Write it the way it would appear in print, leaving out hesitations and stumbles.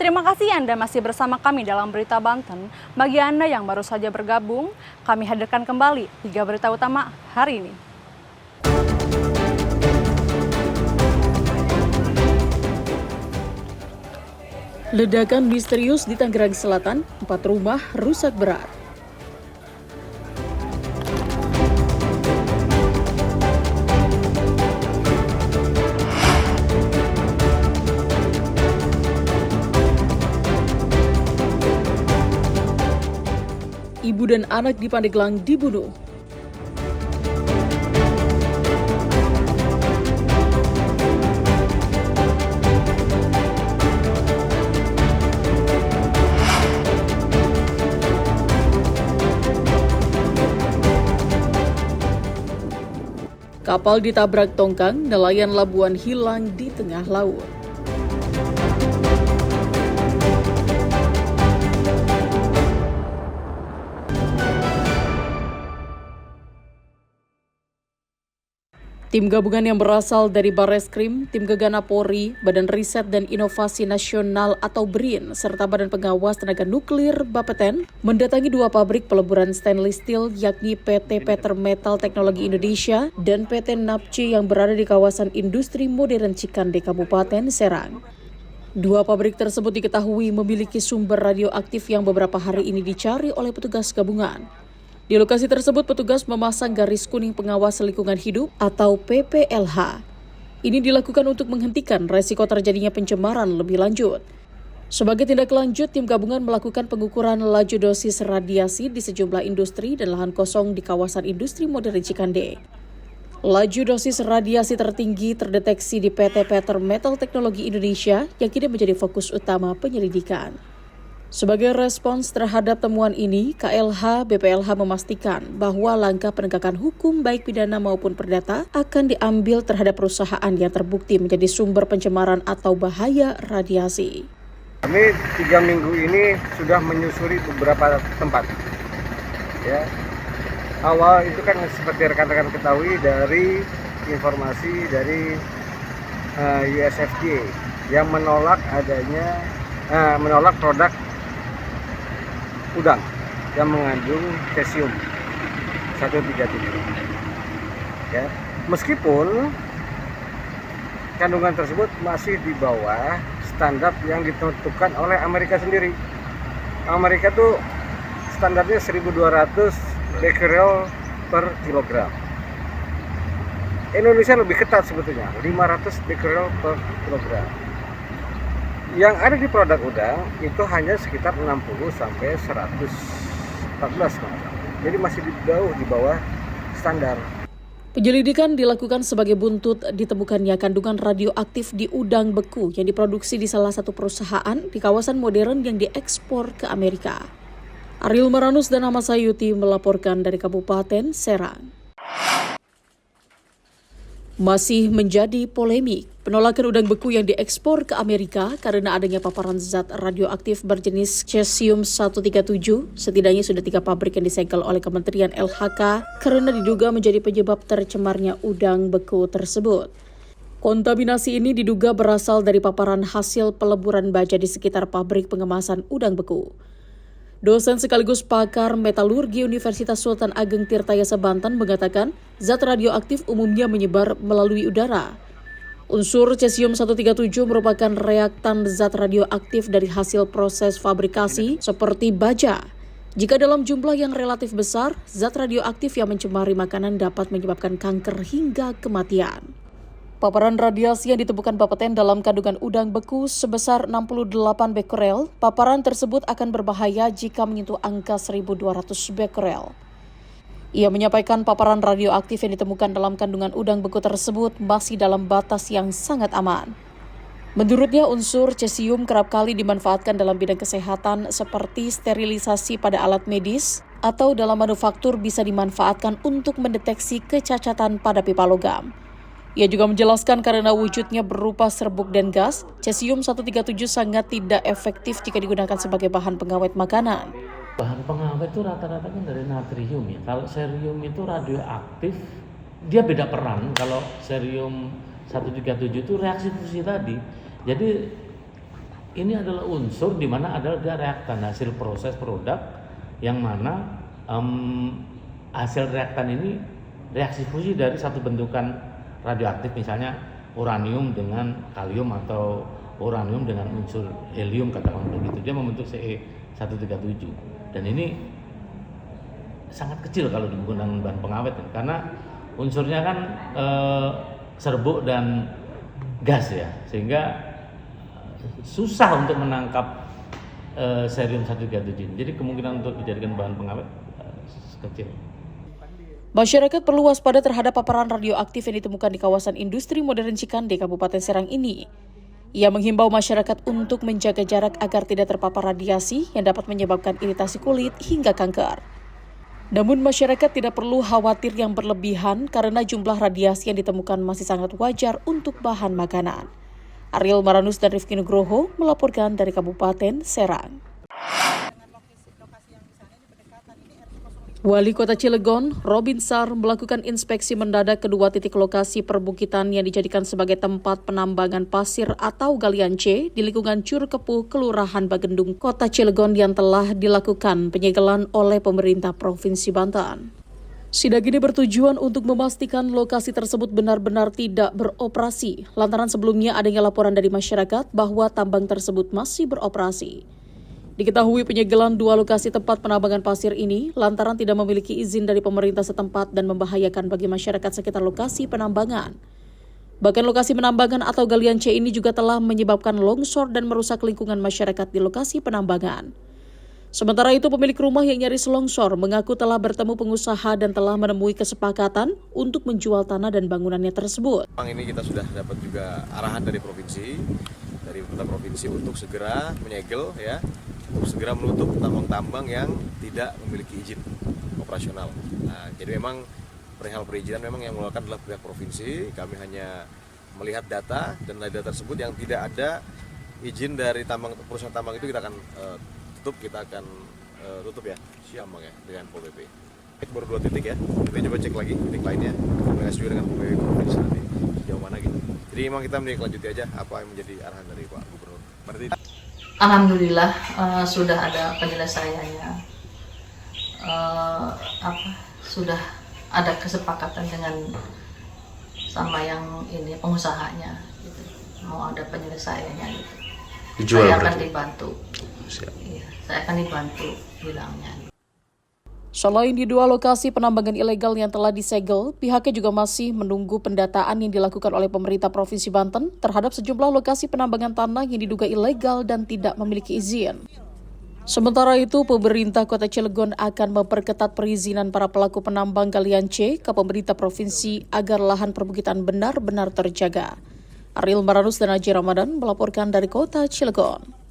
Terima kasih Anda masih bersama kami dalam Berita Banten. Bagi Anda yang baru saja bergabung, kami hadirkan kembali 3 berita utama hari ini. Ledakan misterius di Tangerang Selatan, 4 rumah rusak berat. Ibu dan anak di Pandeglang dibunuh. Kapal ditabrak tongkang, nelayan Labuan hilang di tengah laut. Tim gabungan yang berasal dari Barreskrim, Tim Gegana Polri, Badan Riset dan Inovasi Nasional atau BRIN, serta Badan Pengawas Tenaga Nuklir Bapeten mendatangi 2 pabrik peleburan stainless steel yakni PT Petermetal Teknologi Indonesia dan PT NAPCI yang berada di kawasan industri modern Cikande, Kabupaten Serang. 2 pabrik tersebut diketahui memiliki sumber radioaktif yang beberapa hari ini dicari oleh petugas gabungan. Di lokasi tersebut, petugas memasang garis kuning pengawas lingkungan hidup atau PPLH. Ini dilakukan untuk menghentikan resiko terjadinya pencemaran lebih lanjut. Sebagai tindak lanjut, tim gabungan melakukan pengukuran laju dosis radiasi di sejumlah industri dan lahan kosong di kawasan industri modern Cikande. Laju dosis radiasi tertinggi terdeteksi di PT Petermetal Teknologi Indonesia yang kini menjadi fokus utama penyelidikan. Sebagai respons terhadap temuan ini, KLH BPLH memastikan bahwa langkah penegakan hukum baik pidana maupun perdata akan diambil terhadap perusahaan yang terbukti menjadi sumber pencemaran atau bahaya radiasi. Kami 3 minggu ini sudah menyusuri beberapa tempat. Ya, awal itu kan seperti rekan-rekan ketahui dari informasi dari USFDA yang menolak produk udang yang mengandung cesium 137. Ya, meskipun kandungan tersebut masih di bawah standar yang ditentukan oleh Amerika sendiri. Amerika tuh standarnya 1.200 becquerel per kilogram. Indonesia lebih ketat sebetulnya, 500 becquerel per kilogram. Yang ada di produk udang itu hanya sekitar 60 sampai 114. Jadi masih jauh di bawah standar. Penyelidikan dilakukan sebagai buntut ditemukannya kandungan radioaktif di udang beku yang diproduksi di salah satu perusahaan di kawasan modern yang diekspor ke Amerika. Ariel Maranus dan Ahmad Sayuti melaporkan dari Kabupaten Serang. Masih menjadi polemik, penolakan udang beku yang diekspor ke Amerika karena adanya paparan zat radioaktif berjenis cesium-137. Setidaknya sudah 3 pabrik yang disegel oleh Kementerian LHK karena diduga menjadi penyebab tercemarnya udang beku tersebut. Kontaminasi ini diduga berasal dari paparan hasil peleburan baja di sekitar pabrik pengemasan udang beku. Dosen sekaligus pakar metalurgi Universitas Sultan Ageng Tirtayasa Banten mengatakan zat radioaktif umumnya menyebar melalui udara. Unsur cesium-137 merupakan reaktan zat radioaktif dari hasil proses fabrikasi seperti baja. Jika dalam jumlah yang relatif besar, zat radioaktif yang mencemari makanan dapat menyebabkan kanker hingga kematian. Paparan radiasi yang ditemukan Bapeten dalam kandungan udang beku sebesar 68 becquerel. Paparan tersebut akan berbahaya jika menyentuh angka 1.200 becquerel. Ia menyampaikan paparan radioaktif yang ditemukan dalam kandungan udang beku tersebut masih dalam batas yang sangat aman. Menurutnya, unsur cesium kerap kali dimanfaatkan dalam bidang kesehatan seperti sterilisasi pada alat medis atau dalam manufaktur bisa dimanfaatkan untuk mendeteksi kecacatan pada pipa logam. Ia juga menjelaskan karena wujudnya berupa serbuk dan gas, cesium-137 sangat tidak efektif jika digunakan sebagai bahan pengawet makanan. Bahan pengawet itu rata-rata kan dari natrium ya. Kalau cerium itu radioaktif, dia beda peran. Kalau cerium 137 itu reaksi fusi tadi. Jadi ini adalah unsur di mana ada reaktan, hasil proses produk yang mana hasil reaktan ini reaksi fusi dari satu bentukan radioaktif, misalnya uranium dengan kalium atau uranium dengan unsur helium, katakan begitu, dia membentuk Ce-137. Dan ini sangat kecil kalau digunakan bahan pengawet, karena unsurnya kan serbuk dan gas ya, sehingga susah untuk menangkap cerium-137. Jadi kemungkinan untuk dijadikan bahan pengawet kecil. Masyarakat perlu waspada terhadap paparan radioaktif yang ditemukan di kawasan industri modern Cikande, Kabupaten Serang ini. Ia menghimbau masyarakat untuk menjaga jarak agar tidak terpapar radiasi yang dapat menyebabkan iritasi kulit hingga kanker. Namun masyarakat tidak perlu khawatir yang berlebihan karena jumlah radiasi yang ditemukan masih sangat wajar untuk bahan makanan. Ariel Maranus dan Rifki Nugroho melaporkan dari Kabupaten Serang. Wali Kota Cilegon, Robin Sar, melakukan inspeksi mendadak kedua titik lokasi perbukitan yang dijadikan sebagai tempat penambangan pasir atau galian C di lingkungan Curkepuh, Kelurahan Bagendung, Kota Cilegon yang telah dilakukan penyegelan oleh pemerintah Provinsi Banten. Sidak ini bertujuan untuk memastikan lokasi tersebut benar-benar tidak beroperasi, lantaran sebelumnya adanya laporan dari masyarakat bahwa tambang tersebut masih beroperasi. Diketahui penyegelan dua lokasi tempat penambangan pasir ini lantaran tidak memiliki izin dari pemerintah setempat dan membahayakan bagi masyarakat sekitar lokasi penambangan. Bahkan lokasi penambangan atau galian C ini juga telah menyebabkan longsor dan merusak lingkungan masyarakat di lokasi penambangan. Sementara itu pemilik rumah yang nyaris longsor mengaku telah bertemu pengusaha dan telah menemui kesepakatan untuk menjual tanah dan bangunannya tersebut. Ini kita sudah dapat juga arahan dari provinsi, dari pemerintah provinsi untuk segera menyegel ya, untuk segera menutup tambang-tambang yang tidak memiliki izin operasional. Nah, jadi memang perihal perizinan memang yang mengeluarkan adalah pihak provinsi. Kami hanya melihat data dan dari data tersebut yang tidak ada izin dari perusahaan tambang itu kita akan tutup ya, tambang ya dengan Pol PP. Baru 2 titik ya, kita coba cek lagi titik lainnya, komunikasi juga dengan Pol PP provinsi nanti sejauh mana gitu. Jadi memang kita menindaklanjuti aja apa yang menjadi arahan dari Pak Gubernur. Alhamdulillah sudah ada penyelesaiannya, sudah ada kesepakatan dengan sama yang ini pengusahanya, gitu. Mau ada penyelesaiannya gitu. Saya akan dibantu. Iya, saya akan dibantu bilangnya. Selain di dua lokasi penambangan ilegal yang telah disegel, pihaknya juga masih menunggu pendataan yang dilakukan oleh pemerintah Provinsi Banten terhadap sejumlah lokasi penambangan tanah yang diduga ilegal dan tidak memiliki izin. Sementara itu, pemerintah Kota Cilegon akan memperketat perizinan para pelaku penambang galian C ke pemerintah provinsi agar lahan perbukitan benar-benar terjaga. Ariel Maranus dan Haji Ramadan melaporkan dari Kota Cilegon.